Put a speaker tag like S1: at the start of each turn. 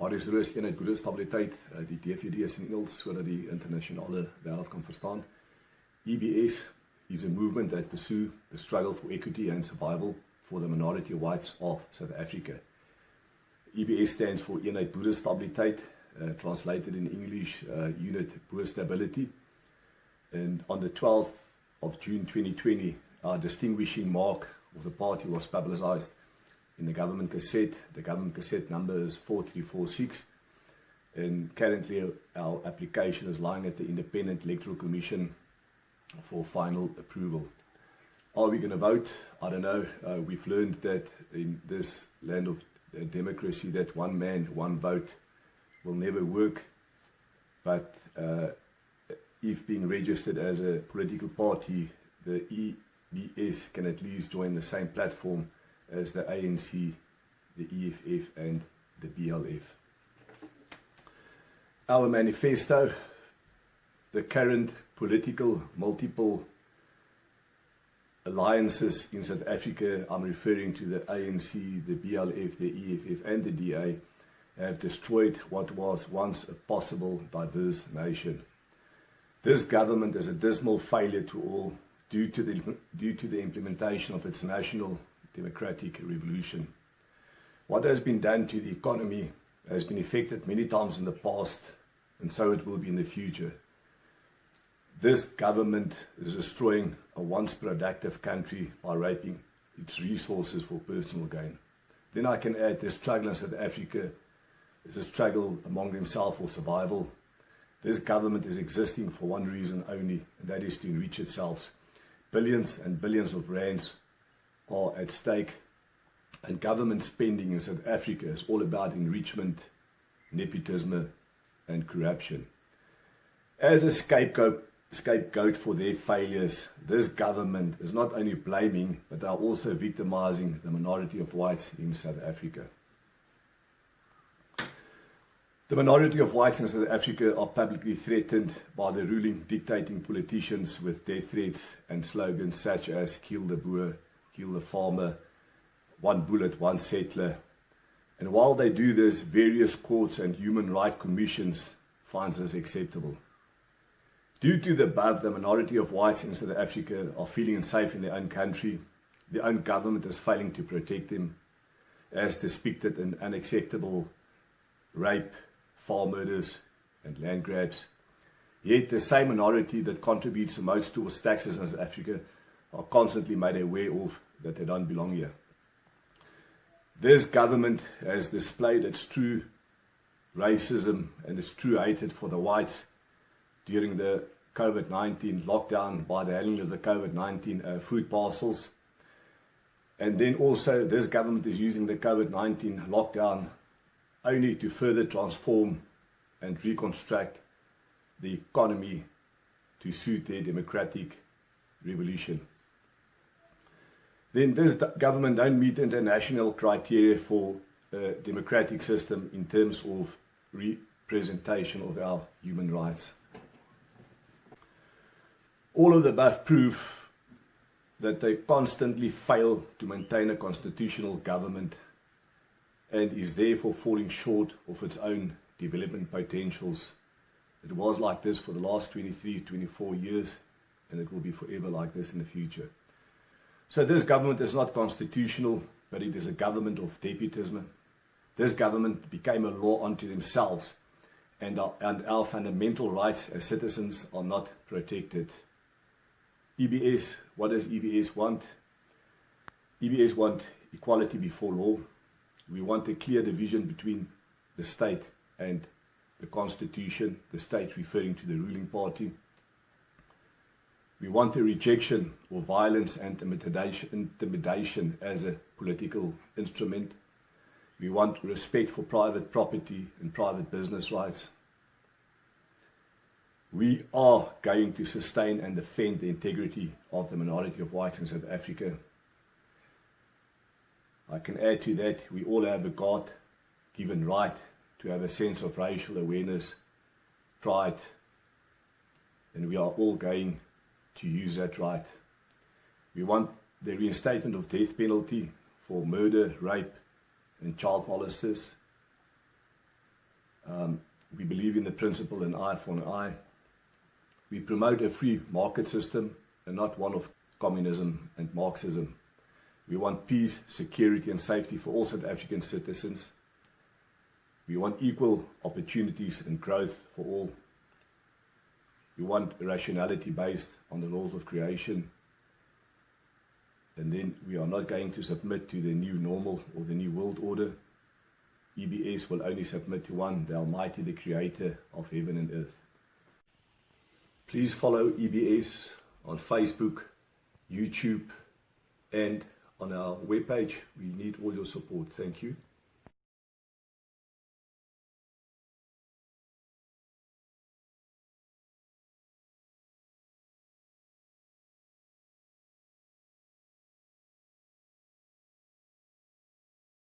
S1: Waar is rus, eenheid, goede stabiliteit, die DVD is in Engels, sodat die internasionale wêreld kan verstaan. EBS is a movement that pursue the struggle for equity and survival for the minority whites of South Africa. EBS stands for Eenheid Boere Stabiliteit, translated in English, Unit Boer Stability. And on the 12th of June 2020, our distinguishing mark of the party was publicized in the Government Gazette. The Government Gazette number is 4346. And currently our application is lying at the Independent Electoral Commission for final approval. Are we going to vote? I don't know. We've learned that in this land of democracy that one man, one vote will never work. But if being registered as a political party, the EBS can at least join the same platform as the ANC, the EFF and the BLF. Our manifesto, the current political multiple alliances in South Africa, I'm referring to the ANC, the BLF, the EFF and the DA, have destroyed what was once a possible diverse nation. This government is a dismal failure to all due to the implementation of its national democratic revolution. What has been done to the economy has been effected many times in the past, and so it will be in the future. This government is destroying a once productive country by raping its resources for personal gain. Then I can add the struggle in South Africa is a struggle among themselves for survival. This government is existing for one reason only, and that is to enrich itself. Billions and billions of rands are at stake, and government spending in South Africa is all about enrichment, nepotism and corruption. As a scapegoat for their failures, this government is not only blaming, but they are also victimizing the minority of whites in South Africa. The minority of whites in South Africa are publicly threatened by the ruling, dictating politicians with death threats and slogans such as "Kill the Boer, kill the farmer, one bullet, one settler." And while they do this, various courts and human rights commissions find this acceptable. Due to the above, the minority of whites in South Africa are feeling unsafe in their own country. Their own government is failing to protect them, as depicted in unacceptable rape, farm murders and land grabs. Yet the same minority that contributes the most towards taxes in South Africa are constantly made aware of that they don't belong here. This government has displayed its true racism and its true hatred for the whites during the COVID-19 lockdown by the handling of the COVID-19 food parcels. And then also this government is using the COVID-19 lockdown only to further transform and reconstruct the economy to suit their democratic revolution. Then this government don't meet international criteria for a democratic system in terms of representation of our human rights. All of the above prove that they constantly fail to maintain a constitutional government and is therefore falling short of its own development potentials. It was like this for the last 23, 24 years, and it will be forever like this in the future. So this government is not constitutional, but it is a government of despotism. This government became a law unto themselves, and our fundamental rights as citizens are not protected. EBS, what does EBS want? EBS want equality before law. We want a clear division between the state and the constitution, the state referring to the ruling party. We want a rejection of violence and intimidation as a political instrument. We want respect for private property and private business rights. We are going to sustain and defend the integrity of the minority of whites in South Africa. I can add to that, we all have a God-given right to have a sense of racial awareness, pride, and we are all going to use that right. We want the reinstatement of death penalty for murder, rape, and child molesters. in the principle an eye for an eye. We promote a free market system and not one of communism and Marxism. We want peace, security and safety for all South African citizens. We want equal opportunities and growth for all. We want rationality based on the laws of creation. And then we are not going to submit to the new normal or the new world order. EBS will only submit to one, the Almighty, the Creator of heaven and earth. Please follow EBS on Facebook, YouTube, and on our webpage. We need all your support. Thank you.